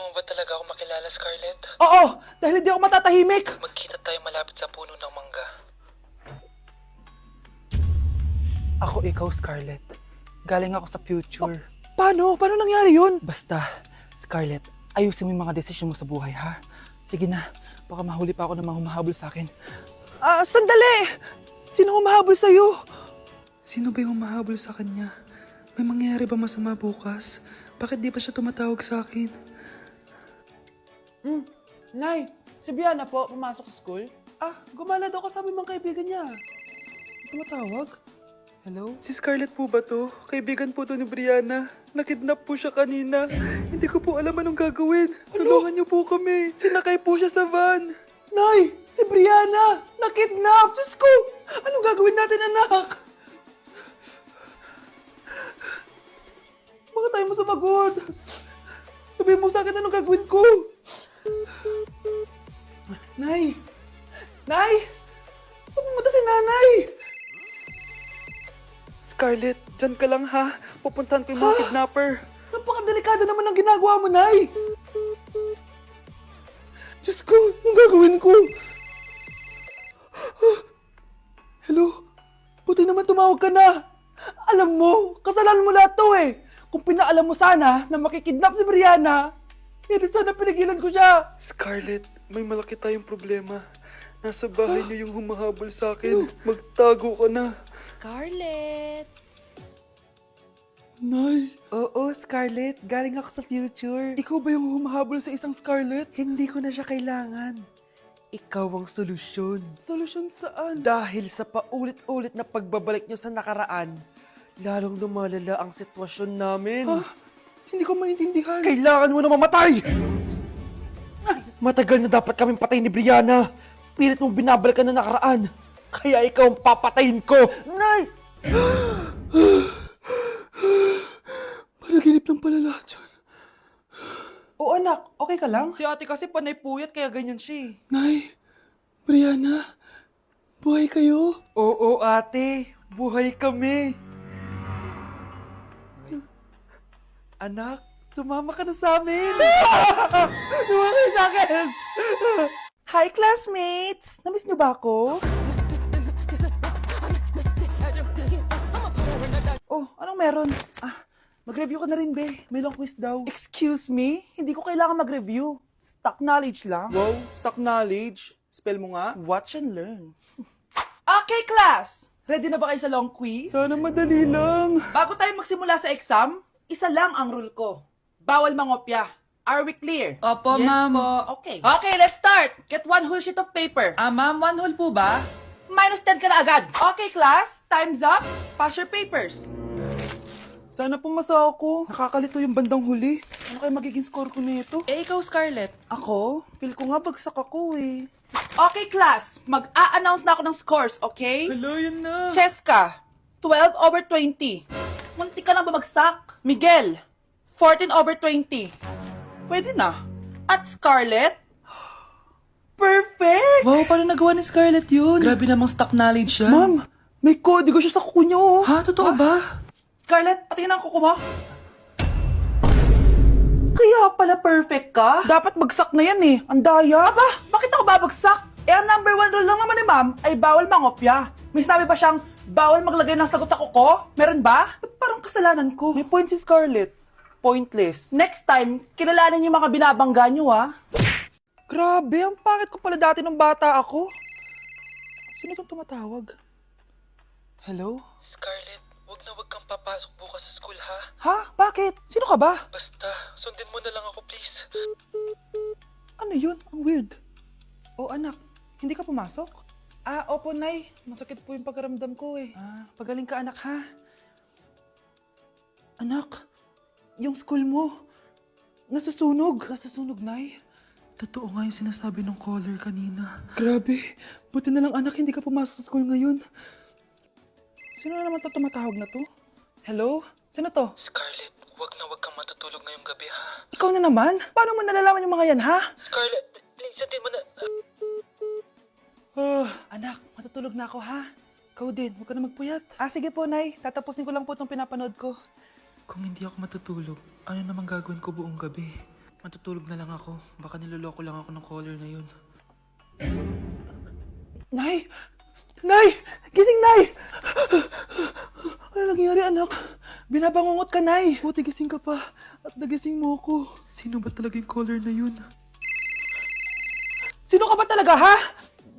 mo ba talaga ako makilala, Scarlett? Oo, dahil hindi ako matatahimik. Magkita tayo malapit sa puno ng mangga. Ako ikaw, Scarlett. Galing ako sa future. Paano? Paano nangyari yun? Basta, Scarlett, ayusin mo yung mga desisyon mo sa buhay, ha? Sige na, baka mahuli pa ako ng mga humahabol sa akin. Sandali! Sino humahabol sa'yo? Sino ba yung humahabol sa kanya? May mangyayari ba masama bukas? Bakit di pa siya tumatawag sa akin? Nay, si Biana po, pumasok sa school. Gumala daw kasama yung mga kaibigan niya. Tumatawag? Hello? Si Scarlett po ba to? Kaibigan po to ni Brianna. Nakidnap po siya kanina. Hindi ko po alam anong gagawin. Tulungan niyo po kami. Sinakay po siya sa van. Nay, si Brianna! Nakidnap! Diyos ko! Anong gagawin natin, anak? Bakit tayo mo sumagot? Sabihin mo sa akin anong gagawin ko? Nay! Nay! Saan pumunta si nanay? Scarlett, dyan ka lang ha. Pupuntahan ko yung mga kidnapper. Napakadelikado naman ang ginagawa mo, Nay! Diyos ko, anong gagawin ko? Hello? Buti naman tumawag ka na. Alam mo, kasalanan mo lahat to eh. Kung pinaalam mo sana na makikidnap si Brianna, hindi sana pinigilan ko siya. Scarlett, may malaki tayong problema. Nasa bahay niyo yung humahabol sa akin. Magtago ka na. Scarlett! Nay. Oo, Scarlett. Galing ako sa future. Ikaw ba yung humahabol sa isang Scarlett? Hindi ko na siya kailangan. Ikaw ang solusyon. Solusyon saan? Dahil sa paulit-ulit na pagbabalik niyo sa nakaraan, lalong lumalala ang sitwasyon namin. Hindi ko maintindihan. Kailangan mo na mamatay! Matagal na dapat kaming patay ni Brianna. Pilit mong binabalikan na nakaraan. Kaya ikaw ang papatayin ko. Nay! Panaginip lang pala lahat yun. Oo anak, okay ka lang? Si ate kasi panay puyat kaya ganyan siya. Nay, Brianna, buhay kayo? Oo ate, buhay kami. Anak, sumama ka na sa amin. Sumama kayo sa akin. Hi classmates! Namiss niyo ba ako? Oh, anong meron? Mag-review ka na rin, be. May long quiz daw. Excuse me? Hindi ko kailangan mag-review. Stock knowledge lang. Wow, stock knowledge. Spell mo nga. Watch and learn. Okay, class! Ready na ba kayo sa long quiz? Sana madali lang. Bago tayo magsimula sa exam, isa lang ang rule ko. Bawal mangopya. Are we clear? Opo, Yes ma'am. po. Okay. Okay, let's start. Get one whole sheet of paper. Ma'am, 1 whole po ba? Minus 10 ka na agad. Okay, class. Time's up. Pass your papers. Sana pumasa ako. Nakakalito yung bandang huli. Ano kaya magiging score ko nito? Eh, ikaw, Scarlett. Ako? Feel ko nga bagsak ako eh. Okay, class. Mag-a-announce na ako ng scores, okay? Hello, yun na. Cheska, 12/20. Munti ka lang bumagsak. Miguel, 14/20. Pwede na. At Scarlett, perfect! Wow, paano nagawa ni Scarlett yun? Grabe namang stock knowledge siya. Ma'am, may kodigo siya sa kuko niya oh. Ha? Totoo ba? Scarlett, patingin ang kuko mo. Kaya pala perfect ka? Dapat bagsak na yan eh. Ang daya. Aba, bakit ako babagsak? Eh, ang number 1 rule lang naman ni ma'am ay bawal mangopya. May sinabi ba siyang bawal maglagay ng sagot sa kuko? Meron ba? Ba't parang kasalanan ko? May point si Scarlett. Pointless. Next time, kilalanin yung mga binabangga niyo ha. Grabe, ang pangit ko pala dati nung bata ako. Sino itong tumatawag? Hello? Scarlett, wag kang papasok bukas sa school, ha? Ha? Bakit? Sino ka ba? Basta, sundin mo na lang ako, please. Ano yun? Ang weird. Oh anak, hindi ka pumasok? Opo nay. Masakit po yung pagkaramdam ko eh. Pagaling ka anak ha. Anak, yung school mo, nasusunog. Nasusunog, nay? Totoo nga yung sinasabi ng caller kanina. Grabe. Buti na lang anak, hindi ka pumasok sa school ngayon. Sino na naman tumatawag na to? Hello? Sino to? Scarlett, wag kang matutulog ngayong gabi, ha? Ikaw na naman? Paano mo nalalaman yung mga yan, ha? Scarlett, please, sundin mo na... Anak, matutulog na ako, ha? Ikaw din, huwag ka na magpuyat. Sige po, Nay. Tatapusin ko lang po itong pinapanood ko. Kung hindi ako matutulog, ano namang gagawin ko buong gabi? Matutulog na lang ako. Baka niloloko lang ako ng caller na yun. Nay! Nay! Gising, Nay! Ano nangyari, anak? Binabangungot ka, Nay. Buti gising ka pa at nagising mo ako. Sino ba talaga yung caller na yun? Sino ka ba talaga, ha?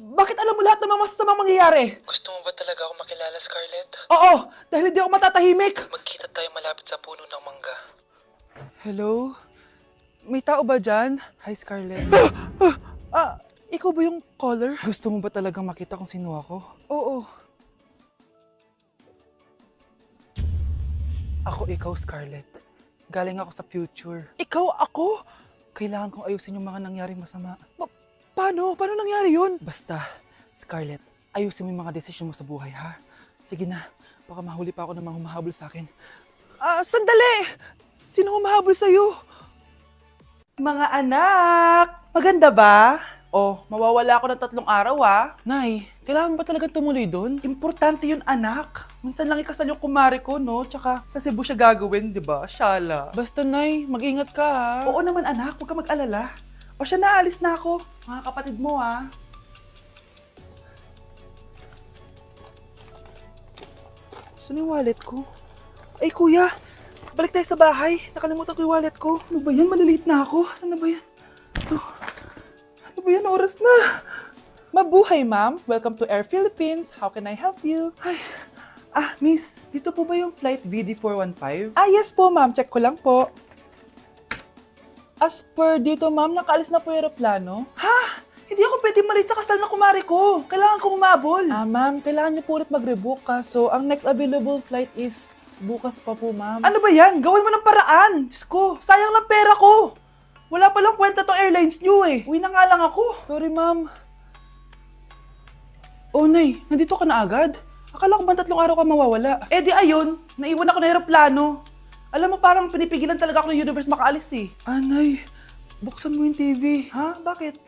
Bakit alam mo lahat ng mga masasamang mangyayari? Gusto mo ba talaga ako makilala, Scarlett? Oo, dahil hindi ako matatahimik. Magkita tayo malapit sa puno ng mangga. Hello? May tao ba dyan? Hi, Scarlett. Ikaw ba yung caller? Gusto mo ba talagang makita kung sino ako? Oo. Ako ikaw, Scarlett. Galing ako sa future. Ikaw ako? Kailangan kong ayusin yung mga nangyaring masama. Paano? Paano nangyari yun? Basta, Scarlett, ayusin mo yung mga desisyon mo sa buhay, ha? Sige na, baka mahuli pa ako ng mga humahabol sa akin. Sandali! Sino humahabol sa'yo? Mga anak! Maganda ba? Oh, mawawala ako ng 3 araw, ha? Nay, kailangan ba talaga tumuloy doon? Importante yun, anak. Minsan lang ikasal yung kumare ko, no? Tsaka sa Cebu siya gagawin, di ba? Shala. Basta, Nay, mag-ingat ka, ha? Oo naman, anak. Huwag ka mag-alala. O siya na, alis na ako. Mga kapatid mo, ha? Saan yung wallet ko? Ay, kuya! Balik tayo sa bahay. Nakalimutan ko yung wallet ko. Ano ba yan? Maliliit na ako. Saan na ba yan? Ito. Ano ba yan? Oras na. Mabuhay, ma'am. Welcome to Air Philippines. How can I help you? Ay. Miss. Dito po ba yung flight VD415? Yes po, ma'am. Check ko lang po. As per dito, ma'am, nakaalis na po yung aeroplano. Ha? Hindi ako pwede malit sa kasal na kumari ko. Kailangan ko umabol. Ma'am, kailangan niyo po ulit mag-rebook ka. So, ang next available flight is bukas pa po, ma'am. Ano ba yan? Gawin mo ng paraan. Diyos ko, sayang lang pera ko. Wala palang kwenta tong airlines niyo eh. Uwi na nga lang ako. Sorry, ma'am. Oh, Nay, nandito ka na agad? Akala ko ba 3 araw ka mawawala? Eh di ayun, naiwan ako ng aeroplano. Alam mo, parang pinipigilan talaga ako ng universe makaalis eh. Nay, buksan mo yung TV. Ha? Bakit?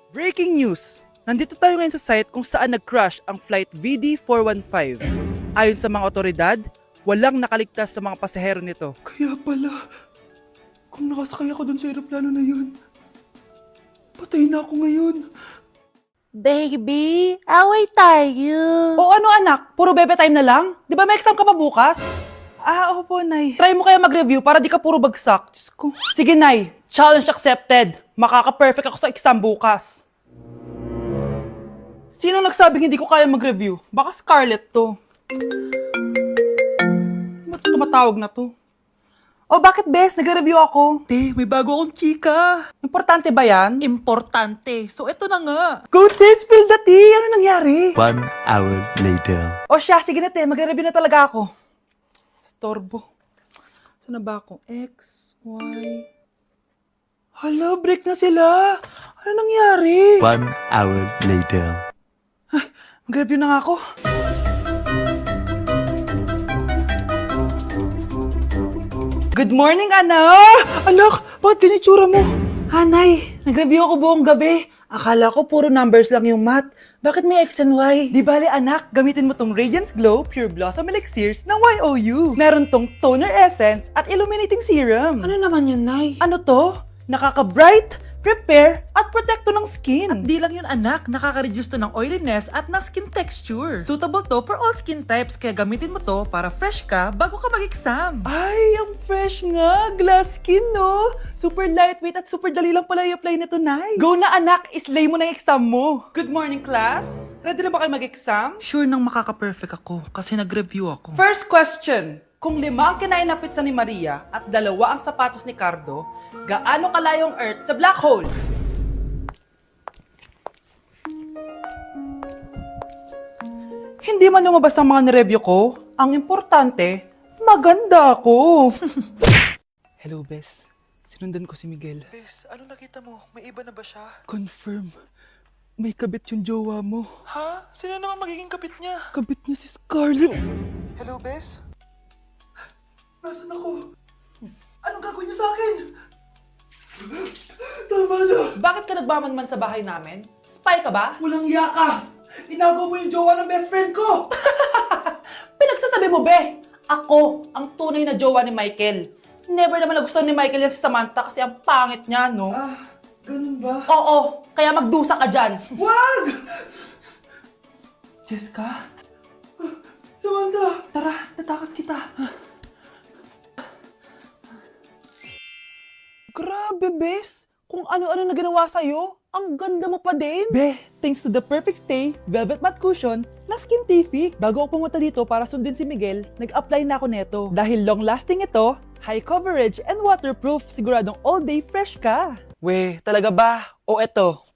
Breaking news! Nandito tayo ngayon sa site kung saan nag-crash ang flight VD415. Ayon sa mga otoridad, walang nakaligtas sa mga pasahero nito. Kaya pala, kung nakasakay ako dun sa aeroplano na yun, patay na ako ngayon. Baby, away tayo. O ano anak, puro bebe time na lang? Di ba may exam ka pa bukas? Opo, Nay. Try mo kaya mag-review para di ka puro bagsak. Diyos ko. Sige, Nay. Challenge accepted. Makaka-perfect ako sa exam bukas. Sino nagsabing hindi ko kaya mag-review? Baka Scarlett to. Ba't tumatawag na to? Oh, bakit, Bes? Nagre-review ako. Te, may bago akong chika. Importante ba yan? Importante. So, eto na nga. Go, Te! Spill the tea! Ano nangyari? 1 hour later. O siya, sige na, Te. Magre-review na talaga ako. Storbo. Saan na ba ako? X, Y... Hala, break na sila! Ano nangyari? 1 hour later. Mag-review na nga ako. Good morning, anak! Anak, bakit ganyan itsura mo? Hanay, nag-review ako buong gabi. Akala ko puro numbers lang yung math. Bakit may X and Y? Di bale, anak, gamitin mo tong Radiance Glow Pure Blossom Elixirs ng YOU. Meron tong toner essence at illuminating serum. Ano naman yun, Nay? Ano to? Nakaka-bright, repair, at protekto ng skin. At di lang yun anak, nakaka-reduce to ng oiliness at ng skin texture. Suitable to for all skin types, kaya gamitin mo to para fresh ka bago ka mag-exam. Ay, ang fresh nga. Glass skin, no? Super lightweight at super dali lang pala i-apply nito, Nay. Go na, anak. Islay mo na yung exam mo. Good morning, class. Ready na ba kayo mag-exam? Sure nang makaka-perfect ako kasi nag-review ako. First question. Kung 5 ang kinain na pizza ni Maria at 2 ang sapatos ni Cardo, gaano kalayo ang Earth sa black hole? Hindi man lumabas ang mga nireview ko. Ang importante, maganda ako. Hello, Bes. Sinundan ko si Miguel. Bes, ano nakita mo? May iba na ba siya? Confirm. May kabit yung jowa mo. Ha? Sino naman magiging kapit niya? Kabit niya si Scarlett. Hello, Bes? Nasaan ako? Anong gagawin niyo sa akin? Tama na! Bakit ka nagmamanman sa bahay namin? Spy ka ba? Walang iya ka! Inagaw mo yung jowa ng best friend ko! Pinagsasabi mo, be! Ako ang tunay na jowa ni Michael. Never naman nagustuhan ni Michael yan si Samantha kasi ang pangit niya, no? Ganun ba? Oo, kaya magdusa ka dyan. Wag! Jessica, Samantha! tara, tatakas kita. Grabe, bes. Kung ano-ano na ginawa sa'yo, ang ganda mo pa din. Be, thanks to the perfect stay, velvet matte cushion, na Skintific. Bago ako pumunta dito para sundin si Miguel, nag-apply na ako neto. Dahil long-lasting ito, high coverage, and waterproof, siguradong all day fresh ka. We, talaga ba? O eto?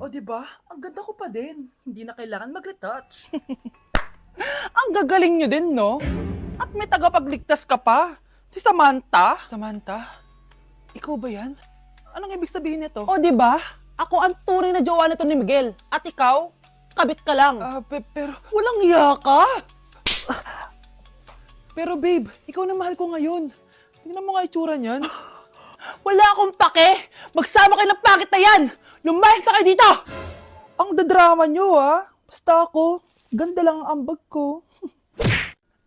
O diba? Ang ganda ko pa din. Hindi na kailangan mag-retouch. Ang gagaling nyo din, no? At may tagapagligtas ka pa. Si Samantha. Samantha? Ikaw ba yan? Anong ibig sabihin nito? O, di ba? Ako ang tunay na jowa nito ni Miguel. At ikaw, kabit ka lang. Pero walang iya ka. Pero babe, ikaw na mahal ko ngayon. Tingnan mo nga itsura niyan. Wala akong pake. Magsama kayo ng pangit na yan. Lumayas na kayo dito. Ang dadrama nyo, ha? Basta ako, ganda lang ang ambag ko.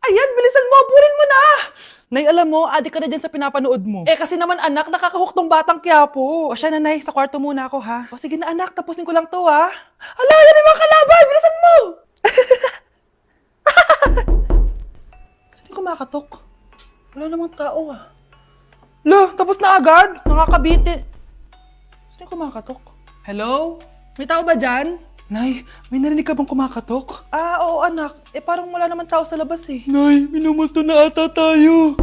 Ayan, bilisan mo! Burin mo na! Nay, alam mo, adik ka na dyan sa pinapanood mo. Eh, kasi naman anak, nakakahook tong batang Quiapo. O siya na, Nay, sa kwarto muna ako, ha? O sige na anak, tapusin ko lang to, ha? Ala, yan yung mga kalaban! Bilisan mo! Saan yung kumakatok? Wala namang tao, ha? Lo, tapos na agad? Nakakabiti. Saan yung kumakatok? Hello? May tao ba dyan? Nay, may narinig ka bang kumakatok? Oo anak. Eh parang wala naman tao sa labas eh. Nay, minumusto na ata tayo.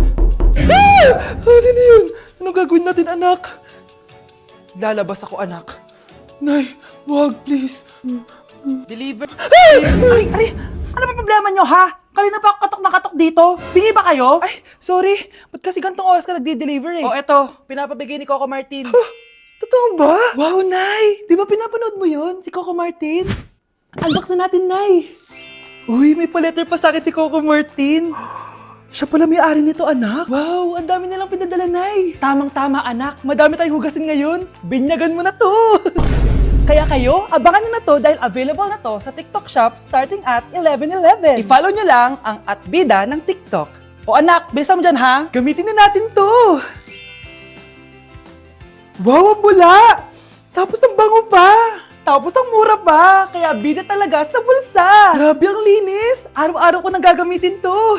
Sino yun? Ano gagawin natin, anak? Lalabas ako anak. Nay, wag, please. Deliver. Ay! Ano ba problema nyo ha? Kanina pa ako katok na katok dito. Bingi ba kayo? Ay, sorry. Ba't kasi gantong oras ka nagde-deliver eh? Oh, eto. Pinapabigay ni Coco Martin. Totoo ba? Wow, Nay! Di ba pinapanood mo yun? Si Coco Martin? Unbox na natin, Nay! Uy, may pa-letter pa sa akin si Coco Martin. Siya pala may-ari nito, anak. Wow, ang dami nilang pinadala, Nay. Tamang-tama, anak. Madami tayong hugasin ngayon. Binyagan mo na to. Kaya kayo, abangan nyo na to dahil available na to sa TikTok Shop starting at 11:11. I-follow nyo lang ang @bida ng TikTok. O anak, bilisan mo dyan ha. Gamitin na natin to. Wow, ang bula! Tapos ang bango pa! Tapos ang mura pa! Kaya bida talaga sa bulsa! Grabe ang linis! Araw-araw ko nang gagamitin to!